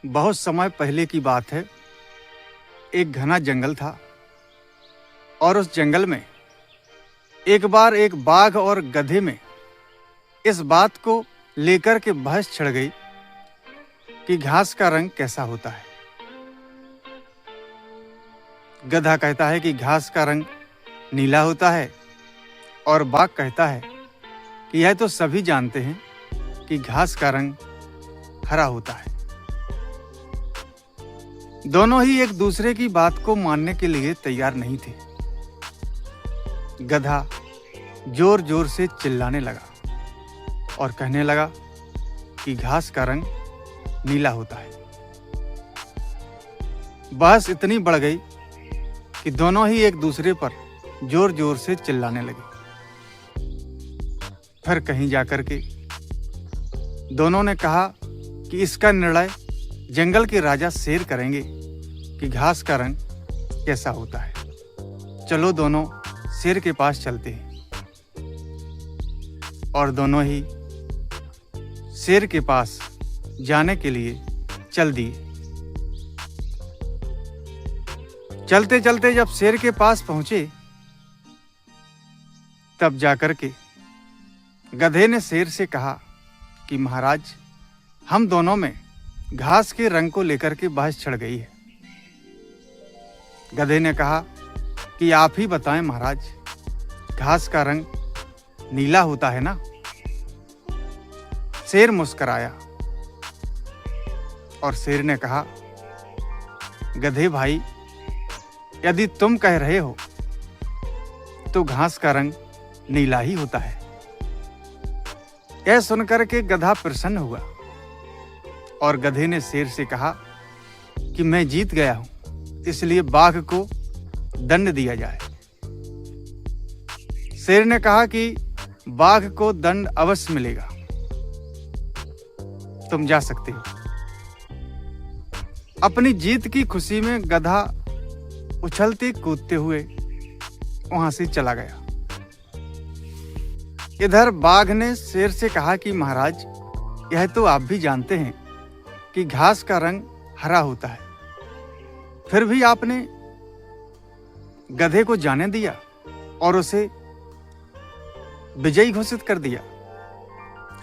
बहुत समय पहले की बात है। एक घना जंगल था और उस जंगल में एक बार एक बाघ और गधे में इस बात को लेकर के बहस छिड़ गई कि घास का रंग कैसा होता है। गधा कहता है कि घास का रंग नीला होता है और बाघ कहता है कि यह तो सभी जानते हैं कि घास का रंग हरा होता है। दोनों ही एक दूसरे की बात को मानने के लिए तैयार नहीं थे। गधा जोर जोर से चिल्लाने लगा और कहने लगा कि घास का रंग नीला होता है। बहस इतनी बढ़ गई कि दोनों ही एक दूसरे पर जोर जोर से चिल्लाने लगे। फिर कहीं जाकर के दोनों ने कहा कि इसका निर्णय जंगल के राजा शेर करेंगे कि घास का रंग कैसा होता है। चलो दोनों शेर के पास चलते हैं। और दोनों ही शेर के पास जाने के लिए चल दिए। चलते चलते जब शेर के पास पहुंचे तब जाकर के गधे ने शेर से कहा कि महाराज, हम दोनों में घास के रंग को लेकर के बहस छिड़ गई है। गधे ने कहा कि आप ही बताएं महाराज, घास का रंग नीला होता है ना। शेर मुस्कुराया और शेर ने कहा, गधे भाई, यदि तुम कह रहे हो तो घास का रंग नीला ही होता है। यह सुनकर के गधा प्रसन्न हुआ और गधे ने शेर से कहा कि मैं जीत गया हूं, इसलिए बाघ को दंड दिया जाए। शेर ने कहा कि बाघ को दंड अवश्य मिलेगा, तुम जा सकते हो। अपनी जीत की खुशी में गधा उछलते कूदते हुए वहां से चला गया। इधर बाघ ने शेर से कहा कि महाराज, यह तो आप भी जानते हैं कि घास का रंग हरा होता है, फिर भी आपने गधे को जाने दिया और उसे विजयी घोषित कर दिया।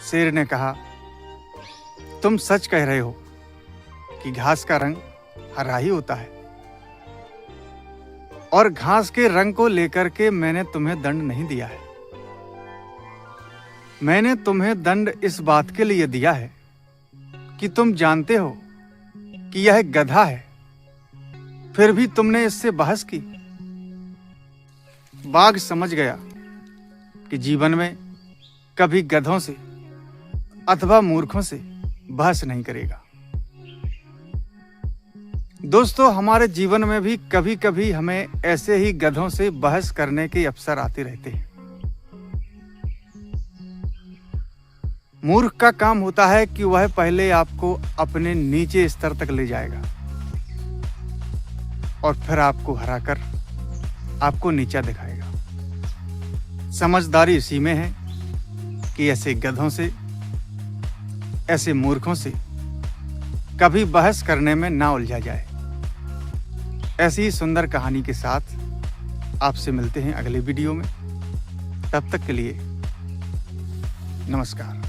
शेर ने कहा, तुम सच कह रहे हो कि घास का रंग हरा ही होता है, और घास के रंग को लेकर के मैंने तुम्हें दंड नहीं दिया है। मैंने तुम्हें दंड इस बात के लिए दिया है कि तुम जानते हो कि यह गधा है, फिर भी तुमने इससे बहस की। बाघ समझ गया कि जीवन में कभी गधों से अथवा मूर्खों से बहस नहीं करेगा। दोस्तों, हमारे जीवन में भी कभी कभी हमें ऐसे ही गधों से बहस करने के अवसर आते रहते हैं। मूर्ख का काम होता है कि वह पहले आपको अपने नीचे स्तर तक ले जाएगा और फिर आपको हराकर आपको नीचा दिखाएगा। समझदारी इसी में है कि ऐसे गधों से, ऐसे मूर्खों से कभी बहस करने में ना उलझा जाए। ऐसी ही सुंदर कहानी के साथ आपसे मिलते हैं अगले वीडियो में। तब तक के लिए नमस्कार।